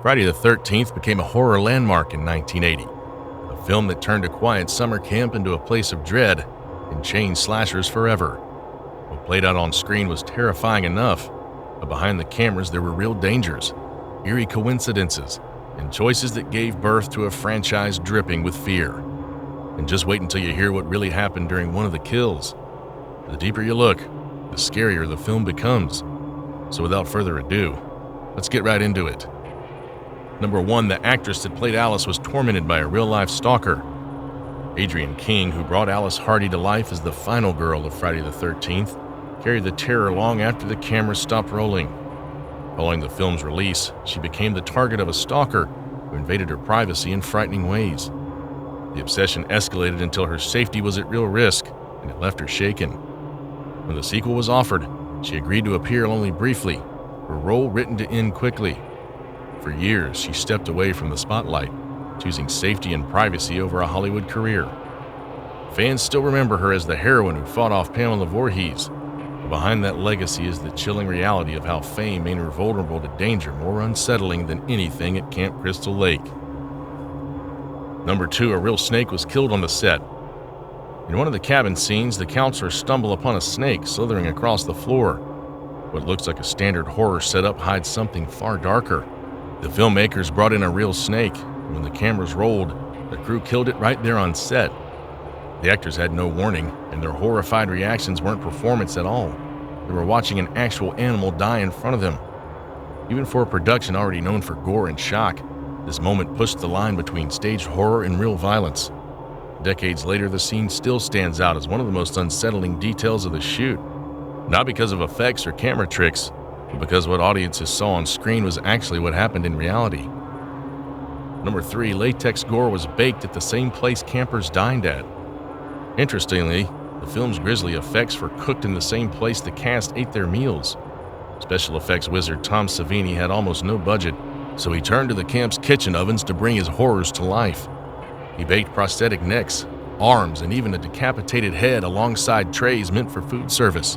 Friday the 13th became a horror landmark in 1980, a film that turned a quiet summer camp into a place of dread and changed slashers forever. What played out on screen was terrifying enough, but behind the cameras there were real dangers, eerie coincidences, and choices that gave birth to a franchise dripping with fear. And just wait until you hear what really happened during one of the kills. The deeper you look, the scarier the film becomes. So without further ado, let's get right into it. Number 1, the actress that played Alice was tormented by a real-life stalker. Adrienne King, who brought Alice Hardy to life as the final girl of Friday the 13th, carried the terror long after the camera stopped rolling. Following the film's release, she became the target of a stalker who invaded her privacy in frightening ways. The obsession escalated until her safety was at real risk, and it left her shaken. When the sequel was offered, she agreed to appear only briefly, her role written to end quickly. For years, she stepped away from the spotlight, choosing safety and privacy over a Hollywood career. Fans still remember her as the heroine who fought off Pamela Voorhees, but behind that legacy is the chilling reality of how fame made her vulnerable to danger more unsettling than anything at Camp Crystal Lake. Number 2, a real snake was killed on the set. In one of the cabin scenes, the counselors stumble upon a snake slithering across the floor. What looks like a standard horror setup hides something far darker. The filmmakers brought in a real snake, and when the cameras rolled, the crew killed it right there on set. The actors had no warning, and their horrified reactions weren't performance at all. They were watching an actual animal die in front of them. Even for a production already known for gore and shock, this moment pushed the line between staged horror and real violence. Decades later, the scene still stands out as one of the most unsettling details of the shoot. Not because of effects or camera tricks, but because what audiences saw on screen was actually what happened in reality. Number 3, latex gore was baked at the same place campers dined at. Interestingly, the film's grisly effects were cooked in the same place the cast ate their meals. Special effects wizard Tom Savini had almost no budget, so he turned to the camp's kitchen ovens to bring his horrors to life. He baked prosthetic necks, arms, and even a decapitated head alongside trays meant for food service.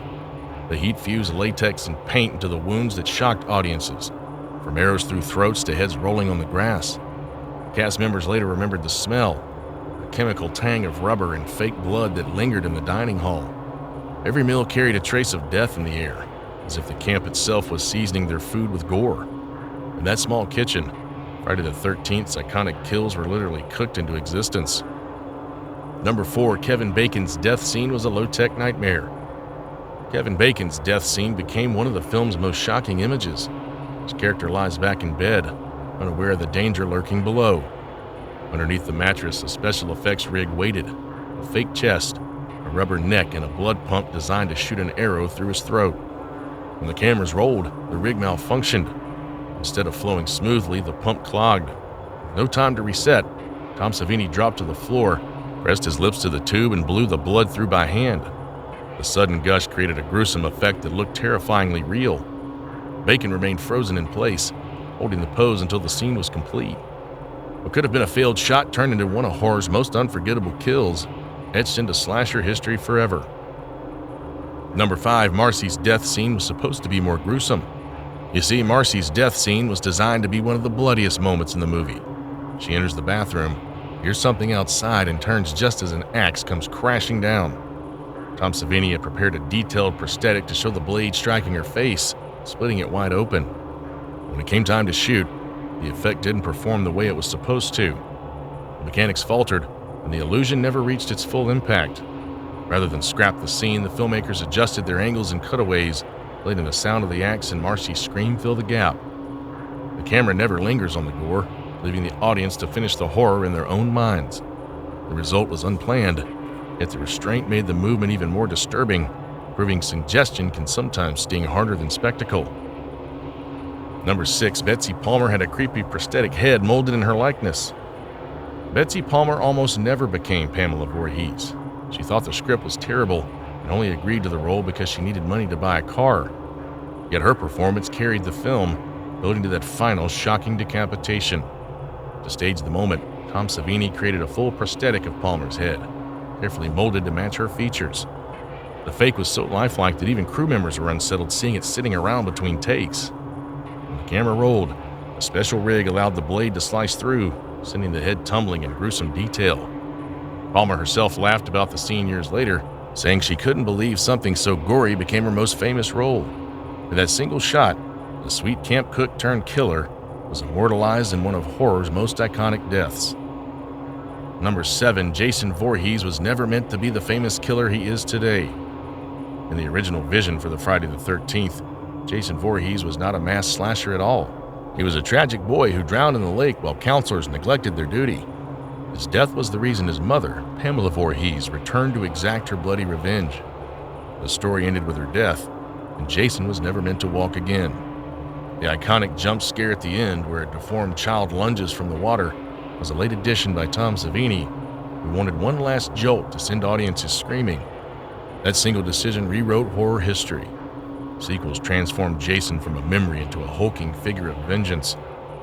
The heat fused latex and paint into the wounds that shocked audiences, from arrows through throats to heads rolling on the grass. Cast members later remembered the smell, the chemical tang of rubber and fake blood that lingered in the dining hall. Every meal carried a trace of death in the air, as if the camp itself was seasoning their food with gore. In that small kitchen, Friday the 13th's iconic kills were literally cooked into existence. Number 4, Kevin Bacon's death scene was a low-tech nightmare. Kevin Bacon's death scene became one of the film's most shocking images. His character lies back in bed, unaware of the danger lurking below. Underneath the mattress, a special effects rig waited, a fake chest, a rubber neck, and a blood pump designed to shoot an arrow through his throat. When the cameras rolled, the rig malfunctioned. Instead of flowing smoothly, the pump clogged. No time to reset. Tom Savini dropped to the floor, pressed his lips to the tube, and blew the blood through by hand. The sudden gush created a gruesome effect that looked terrifyingly real. Bacon remained frozen in place, holding the pose until the scene was complete. What could have been a failed shot turned into one of horror's most unforgettable kills, etched into slasher history forever. Number 5, Marcy's death scene was supposed to be more gruesome. You see, Marcy's death scene was designed to be one of the bloodiest moments in the movie. She enters the bathroom, hears something outside, and turns just as an axe comes crashing down. Tom Savini had prepared a detailed prosthetic to show the blade striking her face, splitting it wide open. When it came time to shoot, the effect didn't perform the way it was supposed to. The mechanics faltered, and the illusion never reached its full impact. Rather than scrap the scene, the filmmakers adjusted their angles and cutaways, letting the sound of the axe and Marcy's scream fill the gap. The camera never lingers on the gore, leaving the audience to finish the horror in their own minds. The result was unplanned, yet the restraint made the movement even more disturbing, proving suggestion can sometimes sting harder than spectacle. Number 6, Betsy Palmer had a creepy prosthetic head molded in her likeness. Betsy Palmer almost never became Pamela Voorhees. She thought the script was terrible and only agreed to the role because she needed money to buy a car. Yet her performance carried the film, building to that final shocking decapitation. To stage the moment, Tom Savini created a full prosthetic of Palmer's head, carefully molded to match her features. The fake was so lifelike that even crew members were unsettled seeing it sitting around between takes. When the camera rolled, A special rig allowed the blade to slice through, sending the head tumbling in gruesome detail. Palmer herself laughed about the scene years later, saying she couldn't believe something so gory became her most famous role. With that single shot, the sweet camp cook turned killer was immortalized in one of horror's most iconic deaths. Number 7, Jason Voorhees was never meant to be the famous killer he is today. In the original vision for the Friday the 13th, Jason Voorhees was not a mass slasher at all. He was a tragic boy who drowned in the lake while counselors neglected their duty. His death was the reason his mother, Pamela Voorhees, returned to exact her bloody revenge. The story ended with her death, and Jason was never meant to walk again. The iconic jump scare at the end, where a deformed child lunges from the water, was a late addition by Tom Savini, who wanted one last jolt to send audiences screaming. That single decision rewrote horror history. Sequels transformed Jason from a memory into a hulking figure of vengeance,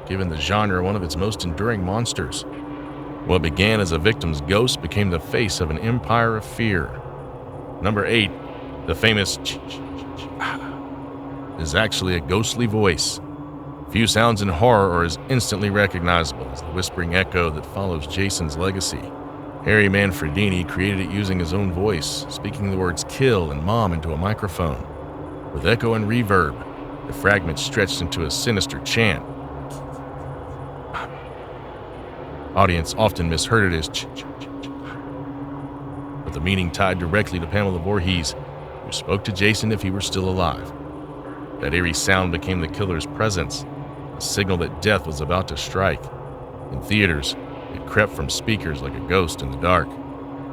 giving the genre one of its most enduring monsters. What began as a victim's ghost became the face of an empire of fear. Number 8, the famous is actually a ghostly voice. Few sounds in horror are as instantly recognizable as the whispering echo that follows Jason's legacy. Harry Manfredini created it using his own voice, speaking the words kill and mom into a microphone. With echo and reverb, the fragments stretched into a sinister chant. Audience often misheard it as but the meaning tied directly to Pamela Voorhees, who spoke to Jason if he were still alive. That eerie sound became the killer's presence, a signal that death was about to strike. In theaters, it crept from speakers like a ghost in the dark,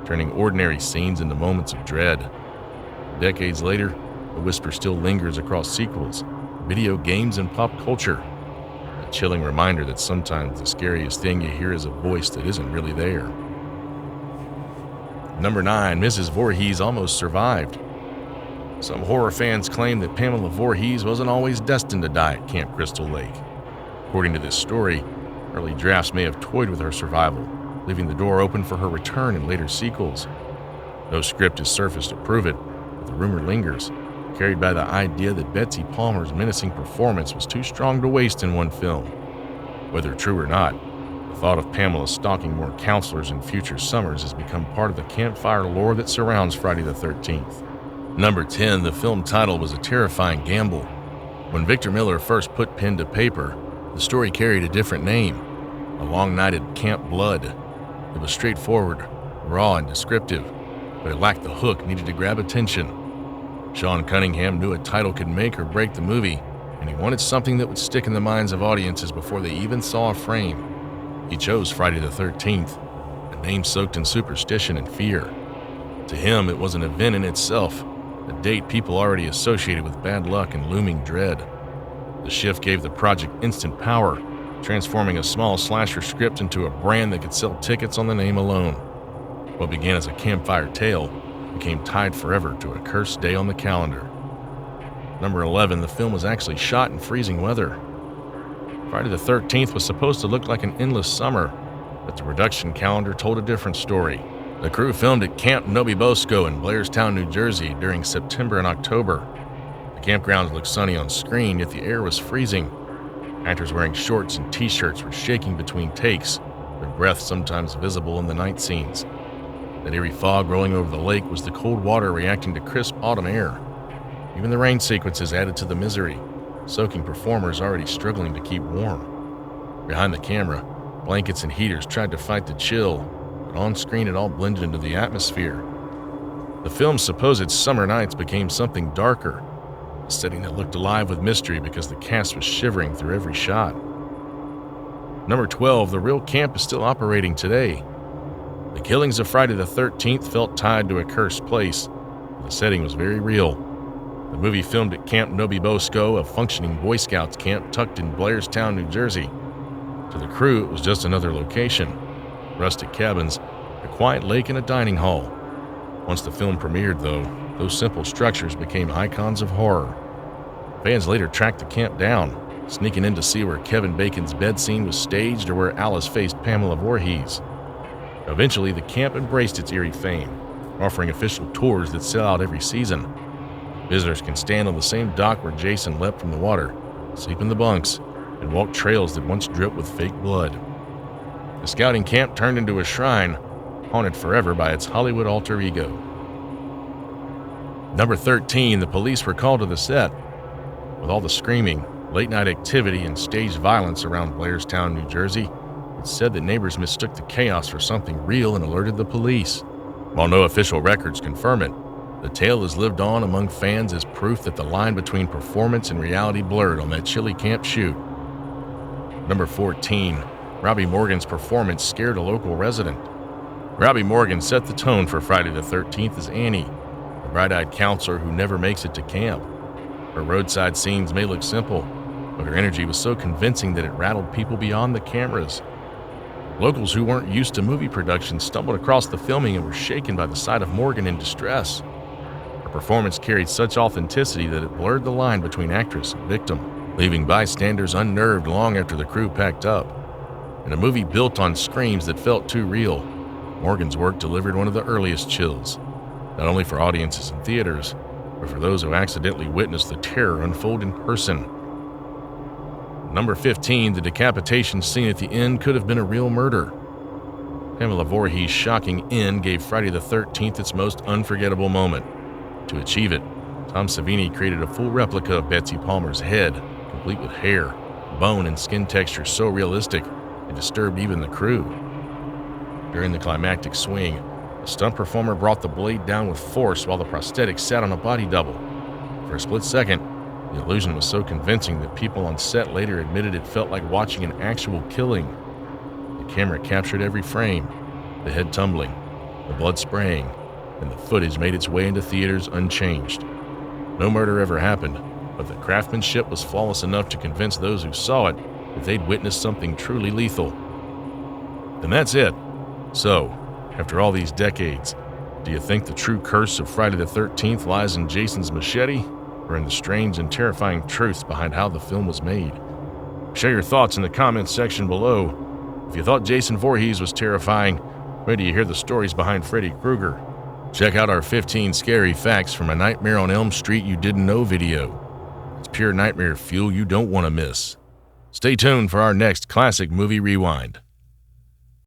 turning ordinary scenes into moments of dread. Decades later, the whisper still lingers across sequels, video games, and pop culture, a chilling reminder that sometimes the scariest thing you hear is a voice that isn't really there. Number 9, Mrs. Voorhees almost survived. Some horror fans claim that Pamela Voorhees wasn't always destined to die at Camp Crystal Lake. According to this story, early drafts may have toyed with her survival, leaving the door open for her return in later sequels. No script has surfaced to prove it, but the rumor lingers, carried by the idea that Betsy Palmer's menacing performance was too strong to waste in one film. Whether true or not, the thought of Pamela stalking more counselors in future summers has become part of the campfire lore that surrounds Friday the 13th. Number 10, the film title was a terrifying gamble. When Victor Miller first put pen to paper, the story carried a different name, A Long Night at Camp Blood. It was straightforward, raw, and descriptive, but it lacked the hook needed to grab attention. Sean Cunningham knew a title could make or break the movie, and he wanted something that would stick in the minds of audiences before they even saw a frame. He chose Friday the 13th, a name soaked in superstition and fear. To him, it was an event in itself, a date people already associated with bad luck and looming dread. The shift gave the project instant power, transforming a small slasher script into a brand that could sell tickets on the name alone. What began as a campfire tale became tied forever to a cursed day on the calendar. Number 11, the film was actually shot in freezing weather. Friday the 13th was supposed to look like an endless summer, but the production calendar told a different story. The crew filmed at Camp Novi Bosco in Blairstown, New Jersey during September and October. The campgrounds looked sunny on screen, yet the air was freezing. Actors wearing shorts and t-shirts were shaking between takes, their breath sometimes visible in the night scenes. That eerie fog rolling over the lake was the cold water reacting to crisp autumn air. Even the rain sequences added to the misery, soaking performers already struggling to keep warm. Behind the camera, blankets and heaters tried to fight the chill, but on screen it all blended into the atmosphere. The film's supposed summer nights became something darker, a setting that looked alive with mystery because the cast was shivering through every shot. Number 12, the real camp is still operating today. The killings of Friday the 13th felt tied to a cursed place. The setting was very real. The movie filmed at Camp Novi Bosco, a functioning Boy Scouts camp tucked in Blairstown, New Jersey. To the crew, it was just another location. Rustic cabins, a quiet lake, and a dining hall. Once the film premiered, though, those simple structures became icons of horror. Fans later tracked the camp down, sneaking in to see where Kevin Bacon's bed scene was staged or where Alice faced Pamela Voorhees. Eventually, the camp embraced its eerie fame, offering official tours that sell out every season. Visitors can stand on the same dock where Jason leapt from the water, sleep in the bunks, and walked trails that once dripped with fake blood. The scouting camp turned into a shrine, haunted forever by its Hollywood alter ego. Number 13, the police were called to the set. With all the screaming, late-night activity, and staged violence around Blairstown, New Jersey, it's said that neighbors mistook the chaos for something real and alerted the police. While no official records confirm it, the tale has lived on among fans as proof that the line between performance and reality blurred on that chilly camp shoot. Number 14, Robbie Morgan's performance scared a local resident. Robbie Morgan set the tone for Friday the 13th as Annie, a bright-eyed counselor who never makes it to camp. Her roadside scenes may look simple, but her energy was so convincing that it rattled people beyond the cameras. Locals who weren't used to movie production stumbled across the filming and were shaken by the sight of Morgan in distress. Her performance carried such authenticity that it blurred the line between actress and victim, leaving bystanders unnerved long after the crew packed up. In a movie built on screams that felt too real, Morgan's work delivered one of the earliest chills, not only for audiences in theaters, but for those who accidentally witnessed the terror unfold in person. Number 15, the decapitation scene at the end could have been a real murder. Pamela Voorhees' shocking end gave Friday the 13th its most unforgettable moment. To achieve it, Tom Savini created a full replica of Betsy Palmer's head, complete with hair, bone, and skin texture so realistic it disturbed even the crew. During the climactic swing, the stunt performer brought the blade down with force while the prosthetic sat on a body double. For a split second, the illusion was so convincing that people on set later admitted it felt like watching an actual killing. The camera captured every frame, the head tumbling, the blood spraying, and the footage made its way into theaters unchanged. No murder ever happened, but the craftsmanship was flawless enough to convince those who saw it that they'd witnessed something truly lethal. And that's it. So, after all these decades, do you think the true curse of Friday the 13th lies in Jason's machete, or in the strange and terrifying truths behind how the film was made? Share your thoughts in the comments section below. If you thought Jason Voorhees was terrifying, wait till you hear the stories behind Freddy Krueger. Check out our 15 scary facts from A Nightmare on Elm Street You Didn't Know video. It's pure nightmare fuel you don't want to miss. Stay tuned for our next classic movie rewind.